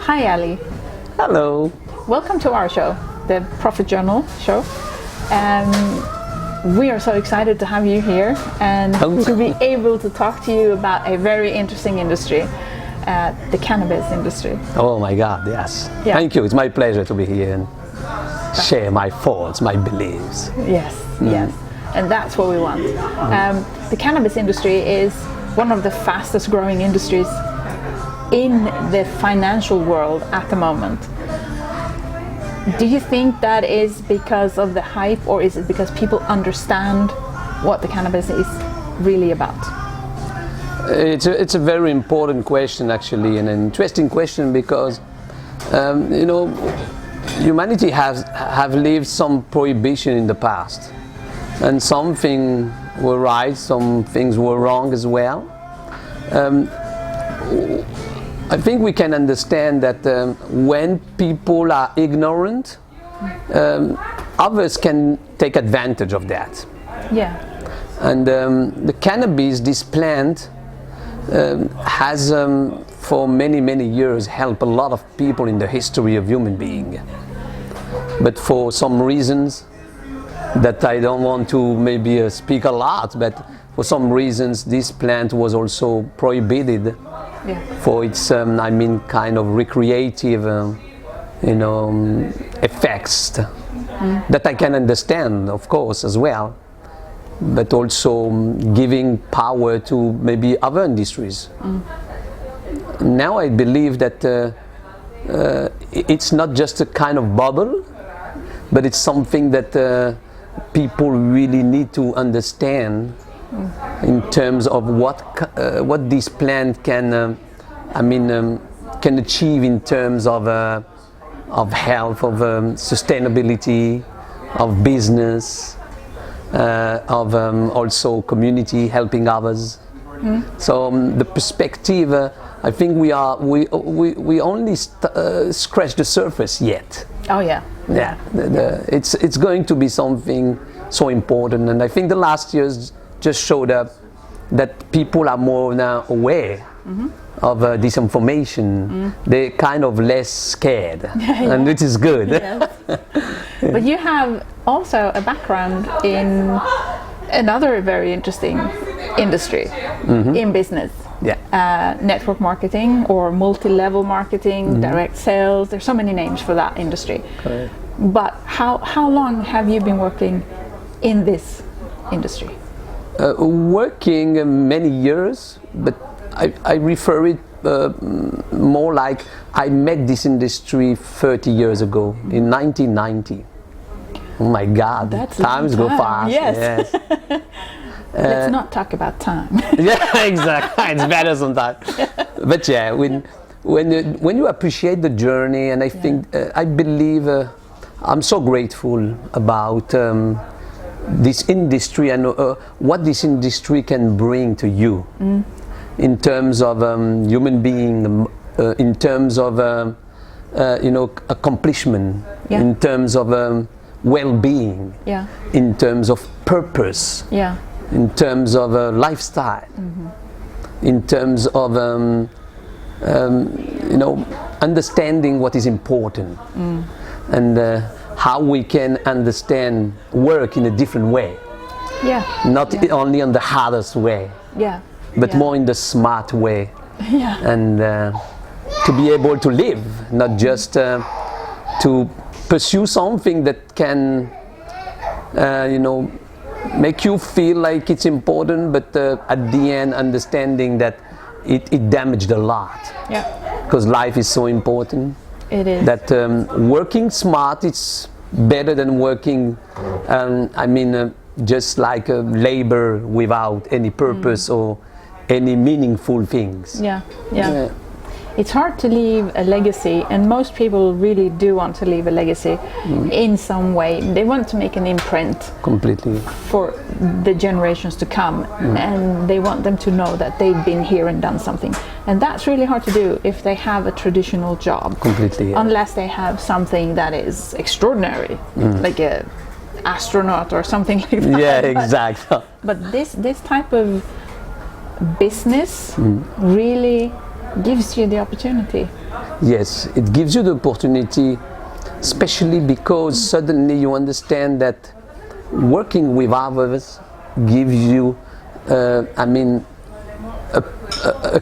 Hi Ali. Hello. Welcome to our show, the Profit Journal show. We are so excited to have you here and to be able to talk to you about a very interesting industry, the cannabis industry. Oh my God, yes. Yeah. Thank you. It's my pleasure to be here and share my thoughts, my beliefs. Yes, yes. And that's what we want. The cannabis industry is one of the fastest growing industries in the financial world at the moment. Do you think that is because of the hype, or is it because people understand what the cannabis is really about? It's a very important question, actually, and an interesting question because humanity have lived some prohibition in the past, and some things were right, some things were wrong as well. I think we can understand that when people are ignorant, others can take advantage of that. Yeah. And the cannabis, this plant, has for many years helped a lot of people in the history of human being. But for some reasons that I don't want to maybe speak a lot, but for some reasons this plant was also prohibited. Yeah. For its, kind of recreative, effects that I can understand, of course, as well, but also giving power to maybe other industries. Now I believe that it's not just a kind of bubble, but it's something that people really need to understand. In terms of what this plant can, can achieve in terms of health, of sustainability, of business, of also community, helping others. So the perspective, I think we only scratch the surface yet. Oh yeah. Yeah. It's going to be something so important, and I think the last years just showed up that people are more now aware of this information. They're kind of less scared, and which is good. Yes. But you have also a background in another very interesting industry, in business. Yeah. Network marketing or multi-level marketing, direct sales. There's so many names for that industry. Correct. But how long have you been working in this industry? Working many years, but I refer it more like I met this industry 30 years ago, in 1990. Oh my God, times go fast. Yes. Let's not talk about time. Yeah, exactly. It's better sometimes. But yeah, when you appreciate the journey, and I think I believe I'm so grateful about this industry and what this industry can bring to you in terms of human being, in terms of accomplishment, in terms of well-being, in terms of purpose, in terms of lifestyle, in terms of understanding what is important, and how we can understand work in a different way. Not only on the hardest way, but more in the smart way. And to be able to live, not just to pursue something that can make you feel like it's important, but at the end understanding that it damaged a lot. Because life is so important. It is. That working smart, it's better than working, just like labor without any purpose or any meaningful things. Yeah. It's hard to leave a legacy, and most people really do want to leave a legacy in some way. They want to make an imprint Completely. for the generations to come, and they want them to know that they've been here and done something. And that's really hard to do if they have a traditional job. Completely. Yeah. Unless they have something that is extraordinary, like a astronaut or something like that. Yeah, exactly. But this type of business really gives you the opportunity. Yes, it gives you the opportunity, especially because suddenly you understand that working with others gives you, a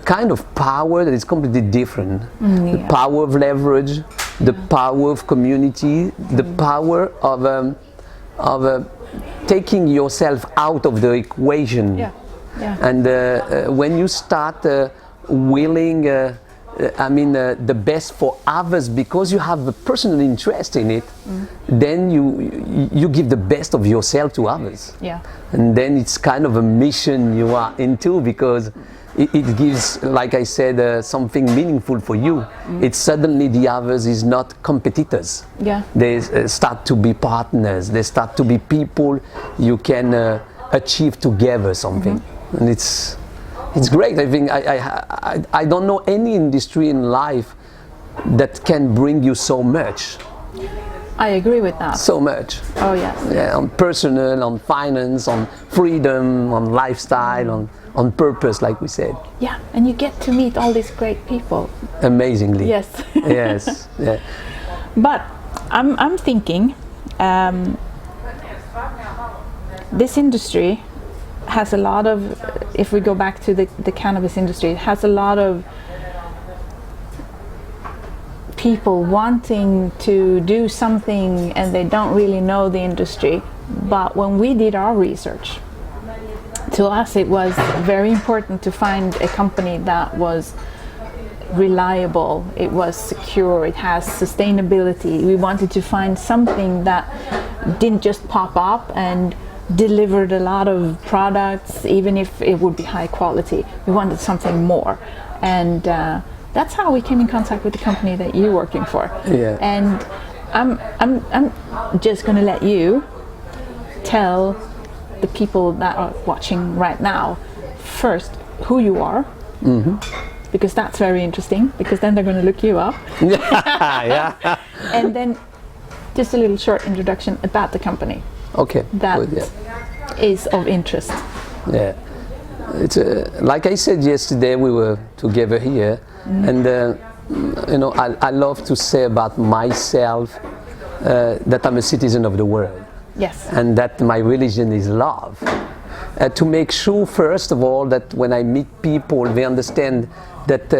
kind of power that is completely different. Yeah. The power of leverage, the power of community, the power of taking yourself out of the equation. Yeah. Yeah. And when you start willing, the best for others because you have a personal interest in it, then you give the best of yourself to others. Yeah. And then it's kind of a mission you are into because it gives, like I said, something meaningful for you. It's suddenly the others is not competitors. Yeah. They start to be partners. They start to be people you can achieve together something. And it's great. I think I don't know any industry in life that can bring you so much. I agree with that. So much. Oh yes. Yeah, on personal, on finance, on freedom, on lifestyle, on purpose, like we said. Yeah, and you get to meet all these great people. Amazingly. Yes. Yes. Yeah. But I'm thinking, this industry has a lot of, if we go back to the cannabis industry, it has a lot of people wanting to do something and they don't really know the industry. But when we did our research, to us it was very important to find a company that was reliable, it was secure, it has sustainability. We wanted to find something that didn't just pop up and delivered a lot of products, even if it would be high quality. We wanted something more, and that's how we came in contact with the company that you're working for. Yeah. And I'm just going to let you tell the people that are watching right now first who you are, because that's very interesting, because then they're going to look you up. Yeah. And then just a little short introduction about the company. Okay. That good, yeah. is of interest. Yeah, it's like I said yesterday, we were together here, and I love to say about myself that I'm a citizen of the world. Yes. And that my religion is love. To make sure, first of all, that when I meet people, they understand that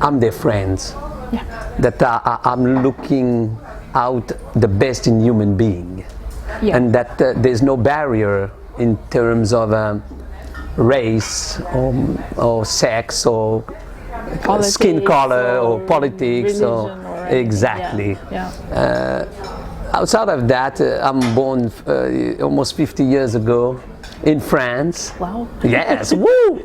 I'm their friends. Yeah. That I'm looking out the best in human being. Yeah. And that there's no barrier in terms of race or sex or Politics skin color or politics or anything. exactly. Yeah. Outside of that, I'm born almost 50 years ago in France. Wow. Yes, woo!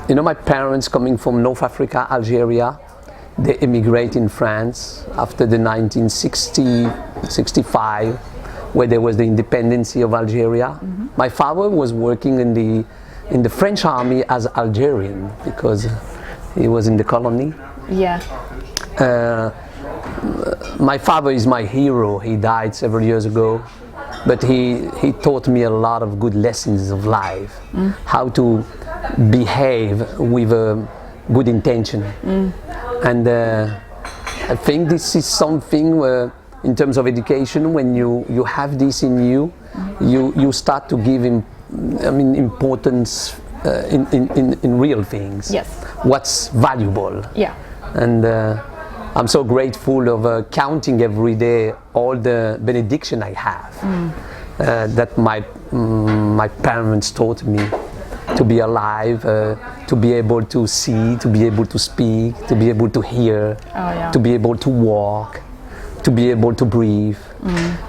And my parents coming from North Africa, Algeria. They immigrated in France after the 1965, where there was the independence of Algeria. My father was working in the French army as Algerian because he was in the colony. Yeah. My father is my hero. He died several years ago, but he taught me a lot of good lessons of life, how to behave with a good intention. And I think this is something where, in terms of education, when you have this in you, you start to give importance in real things. Yes. What's valuable. Yeah. And I'm so grateful of counting every day all the benediction I have that my parents taught me. To be alive, to be able to see, to be able to speak, to be able to hear, to be able to walk, to be able to breathe.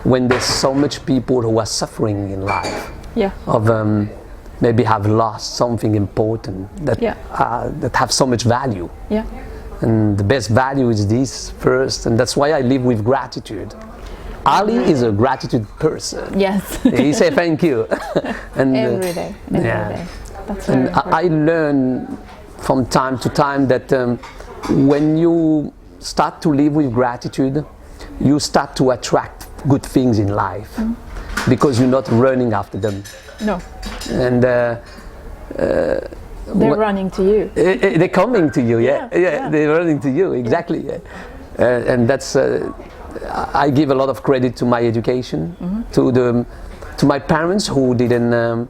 When there's so much people who are suffering in life, of maybe have lost something important that have so much value. Yeah. And the best value is this first, and that's why I live with gratitude. Ali is a gratitude person. Yes. He say thank you. And every day. Every day. That's very important. I learn from time to time that when you start to live with gratitude, you start to attract good things in life because you're not running after them. No. And they're running to you. They're coming to you, yeah. Yeah. They're running to you, exactly. Yeah. And that's, I give a lot of credit to my education, to my parents who didn't,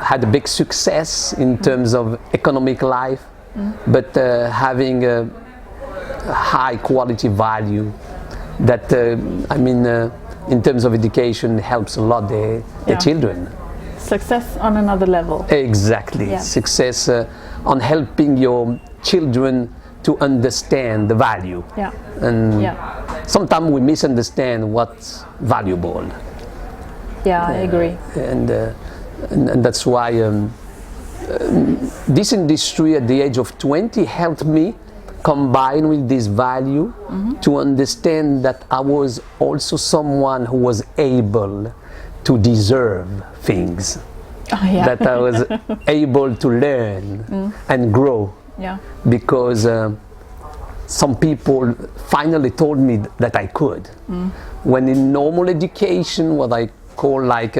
had a big success in terms of economic life, but having a high quality value that, in terms of education helps a lot the children. Success on another level. Exactly. Yeah. Success on helping your children to understand the value. Yeah. And sometimes we misunderstand what's valuable. Yeah, I agree. And that's why this industry at the age of 20 helped me combine with this value to understand that I was also someone who was able to deserve things, that I was able to learn and grow, because some people finally told me that I could. When in normal education, what I call like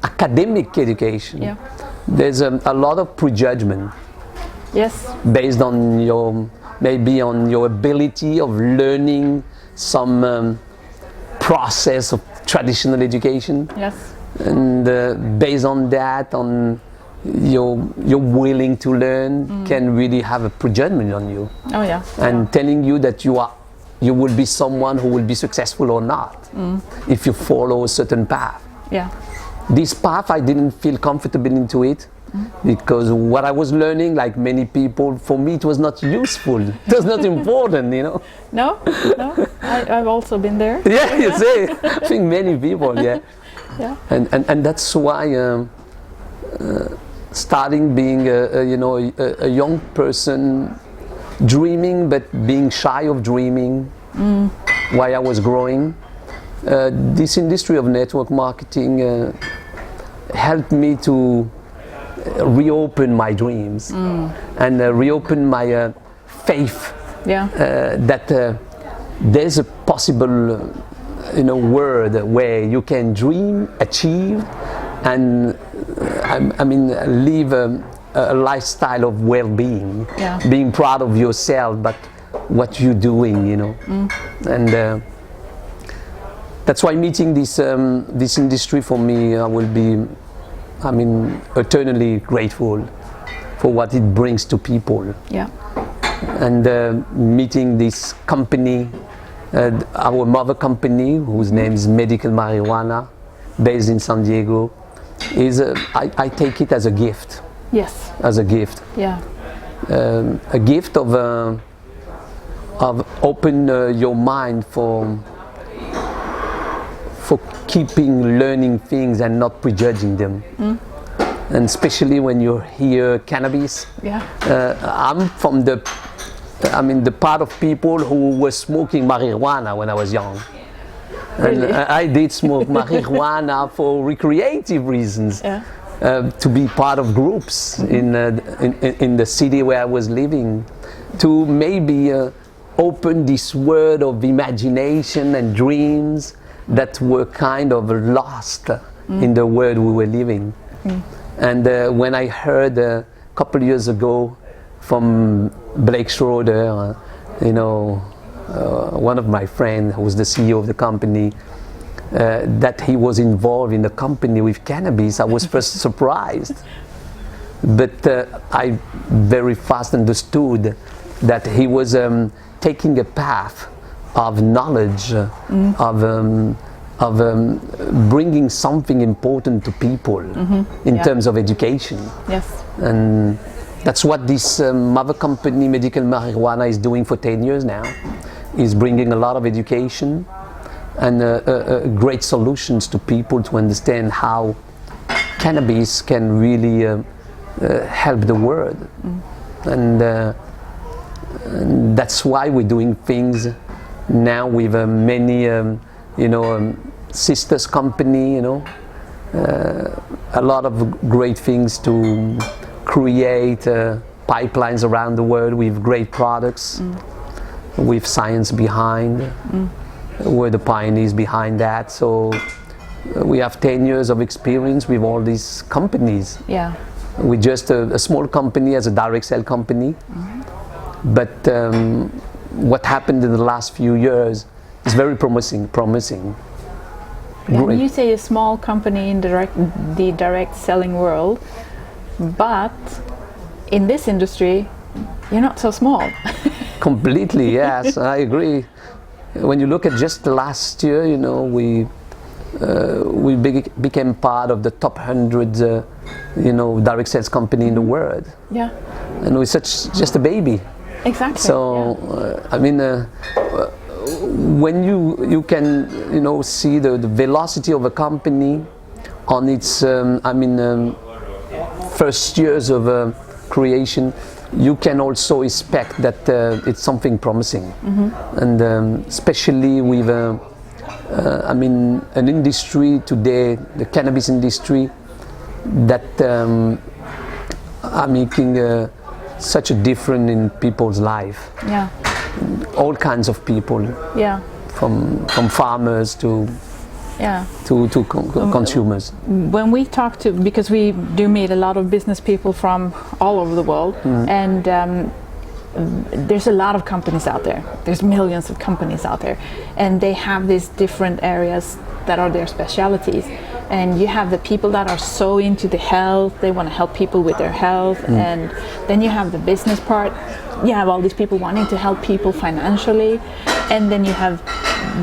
academic education, there's a lot of prejudgment. Yes. Based on maybe on your ability of learning some process of traditional education. Yes. And based on that, on you're willing to learn, can really have a prejudgment on you. Oh yeah. And telling you that you will be someone who will be successful or not if you follow a certain path. Yeah. This path, I didn't feel comfortable into it, because what I was learning, like many people, for me it was not useful. It was not important, No. I've also been there. Yeah, you see, I think many people, yeah. And that's why starting being a young person, dreaming but being shy of dreaming, while I was growing, this industry of network marketing helped me to reopen my dreams and reopen my faith that there's a possible world where you can dream, achieve, and live a lifestyle of well-being, being proud of yourself, but what you're doing, and that's why meeting this industry, for me, I will be, eternally grateful for what it brings to people. Yeah. And meeting this company, our mother company, whose name is Medical Marijuana, based in San Diego, is I take it as a gift. Yes. As a gift. Yeah. A gift of open your mind for keeping learning things and not prejudging them. And especially when you hear cannabis. Yeah. I'm from the part of people who were smoking marijuana when I was young. Really? And I did smoke marijuana for recreative reasons. Yeah. To be part of groups in the city where I was living, to maybe open this world of imagination and dreams that were kind of lost in the world we were living. And when I heard a couple years ago from Blake Schroeder, one of my friends who was the CEO of the company, that he was involved in the company with cannabis, I was first surprised. But I very fast understood that he was taking a path of knowledge, of bringing something important to people in terms of education. Yes. And that's what this mother company, Medical Marijuana, is doing for 10 years now, is bringing a lot of education and great solutions to people to understand how cannabis can really help the world. And that's why we're doing things now with many sisters company, a lot of great things to create pipelines around the world with great products, with science behind. We're the pioneers behind that. So we have 10 years of experience with all these companies. Yeah. We're just a small company as a direct sale company. But what happened in the last few years is very promising. And you say a small company in the direct selling world, but in this industry, you're not so small. Completely, yes, I agree. When you look at just last year, you know, we became part of the top 100, you know, direct sales company in the world. Yeah. And we're just a baby. Exactly. So, I mean, when you can, you know, see the velocity of a company on its, first years of creation, you can also expect that it's something promising. And especially with, an industry today, the cannabis industry, that are making such a difference in people's life. Yeah. All kinds of people. Yeah. From farmers to consumers. When we talk to, because we do meet a lot of business people from all over the world, and there's a lot of companies out there. There's millions of companies out there, and they have these different areas that are their specialities. And you have the people that are so into the health, they want to help people with their health, and then you have the business part. You have all these people wanting to help people financially, and then you have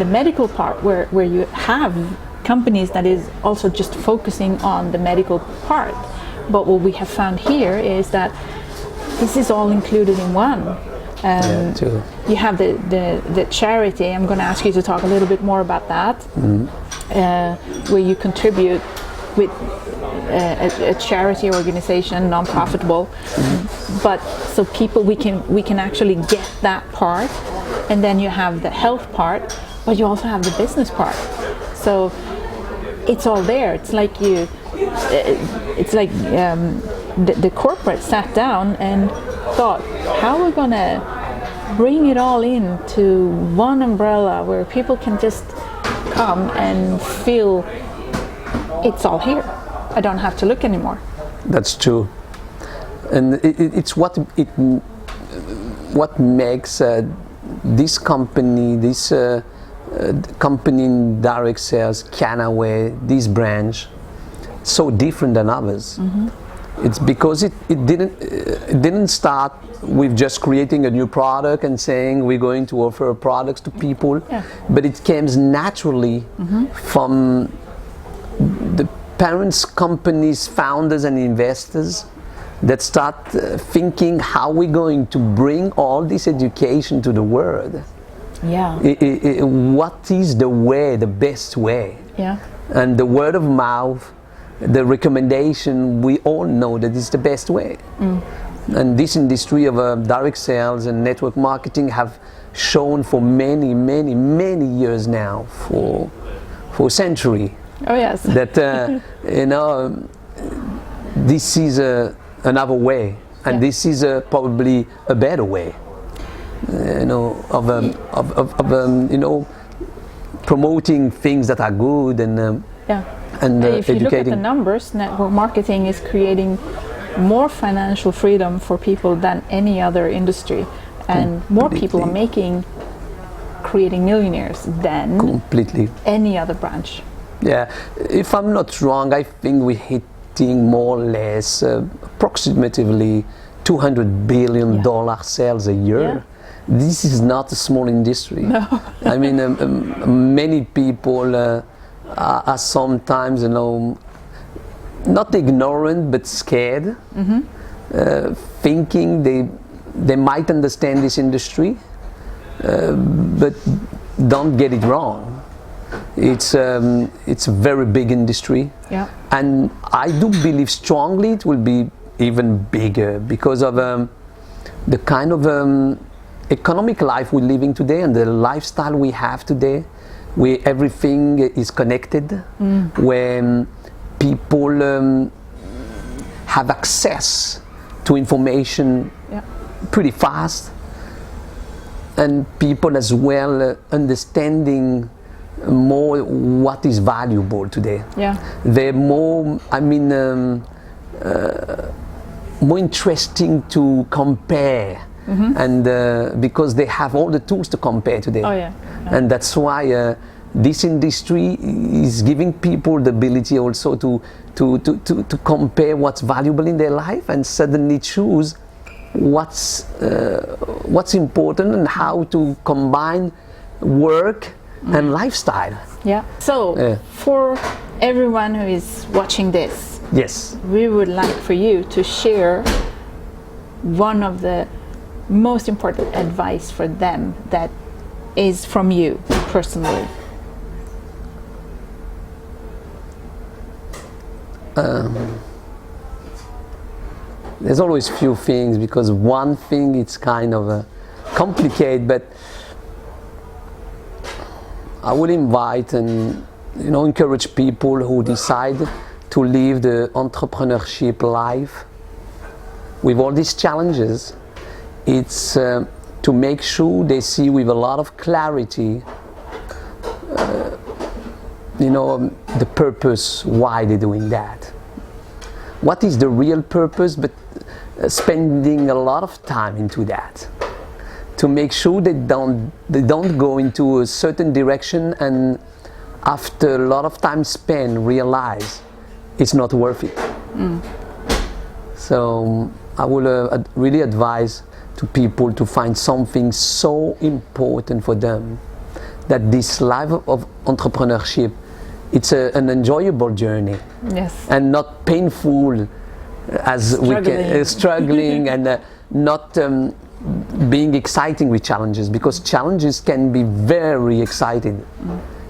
the medical part where you have companies that is also just focusing on the medical part. But what we have found here is that this is all included in one. You have the charity. I'm going to ask you to talk a little bit more about that, where you contribute with a charity organization, non-profitable, but so people we can actually get that part, and then you have the health part, but you also have the business part. So it's all there. It's like the corporate sat down and thought, how are we gonna bring it all into one umbrella where people can just come and feel it's all here. I don't have to look anymore. That's true, and it's what makes this company, company in direct sales, Kannaway, this branch, so different than others. It's because it didn't start with just creating a new product and saying we're going to offer products to people, but it came naturally from the parents, companies, founders and investors that start thinking how we're going to bring all this education to the world. What is the way, the best way? And the word of mouth, the recommendation, we all know that it's the best way. And this industry of direct sales and network marketing have shown for many years now, for a century. That this is another way, and this is probably a better way. Of promoting things that are good and if you educating. look at the numbers, network marketing is creating more financial freedom for people than any other industry, and more people are creating millionaires than any other branch. Yeah, if I'm not wrong, I think we're hitting more or less approximately $200 billion sales a year. This is not a small industry. No. I mean, many people are sometimes, not ignorant but scared, thinking they might understand this industry, but don't get it wrong. It's a very big industry, and I do believe strongly it will be even bigger because of the kind of economic life we're living today and the lifestyle we have today, where everything is connected, when people have access to information pretty fast, and people as well understanding more what is valuable today. They're more, more interesting to compare, and because they have all the tools to compare today. Oh yeah. And that's why this industry is giving people the ability also to compare what's valuable in their life and suddenly choose what's important and how to combine work and lifestyle. Yeah. So for everyone who is watching this, Yes. we would like for you to share one of the most important advice for them that is from you personally. There's always few things, because one thing it's kind of complicated, but I would invite and encourage people who decide to live the entrepreneurship life with all these challenges. It's to make sure they see with a lot of clarity the purpose why they're doing that. What is the real purpose, but spending a lot of time into that to make sure they don't go into a certain direction and after a lot of time spent realize it's not worth it. So I will really advise to people to find something so important for them that this life of entrepreneurship, it's an enjoyable journey. Yes. And not painful as we can struggling and not being exciting with challenges, because challenges can be very exciting.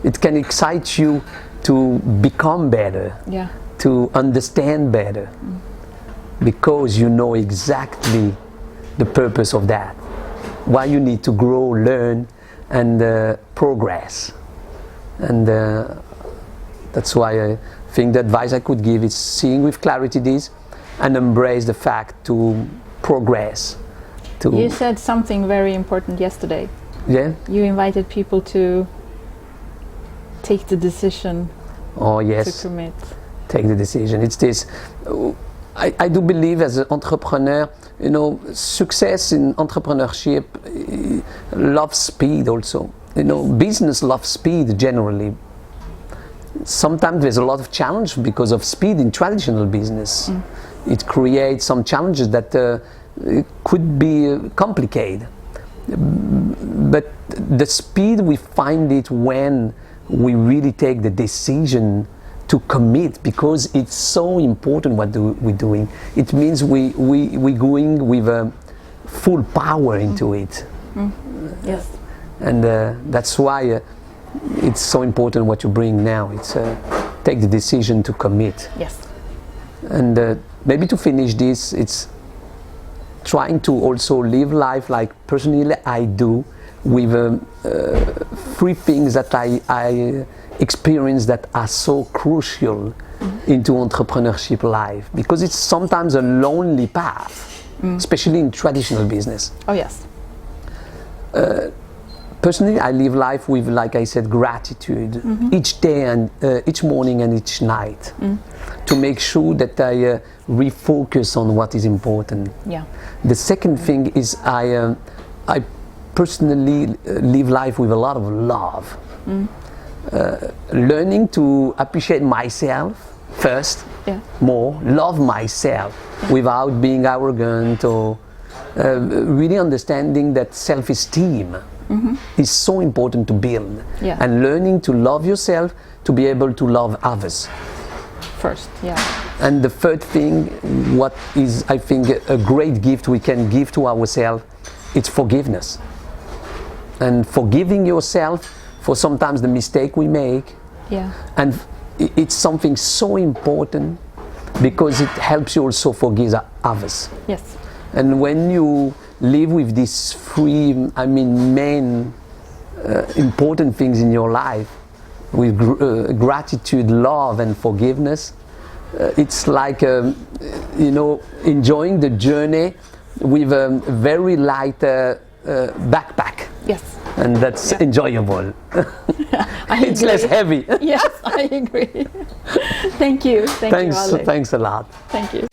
It can excite you to become better, to understand better, because you know exactly the purpose of that, why you need to grow, learn, and progress. And that's why I think the advice I could give is seeing with clarity this and embrace the fact to progress. You said something very important yesterday. Yeah? You invited people to take the decision. Oh yes. To commit. Take the decision. It's this. I do believe as an entrepreneur, success in entrepreneurship loves speed also. Business loves speed generally. Sometimes there's a lot of challenge because of speed in traditional business. It creates some challenges that could be complicated. But the speed, we find it when we really take the decision to commit, because it's so important what we're doing. It means we're going with full power into it. Yes. And that's why it's so important what you bring now. It's take the decision to commit. Yes. And maybe to finish this, it's trying to also live life like personally I do, with 3 things that I experience that are so crucial into entrepreneurship life, because it's sometimes a lonely path, especially in traditional business. Oh yes. Personally, I live life with, like I said, gratitude each day and each morning and each night, to make sure that I refocus on what is important. Yeah. The second thing is I personally live life with a lot of love, learning to appreciate myself first, more, love myself without being arrogant, or really understanding that self-esteem is so important to build, and learning to love yourself to be able to love others first. And the third thing, what is I think a great gift we can give to ourselves, it's forgiveness, and forgiving yourself for sometimes the mistake we make. And it's something so important, because it helps you also forgive others. Yes. And when you live with these 3 main important things in your life, with gratitude, love, and forgiveness, it's like enjoying the journey with a very light backpack. Yes. And that's enjoyable. It's less heavy. Yes, I agree. Thank you. Thanks, Thanks a lot. Thank you.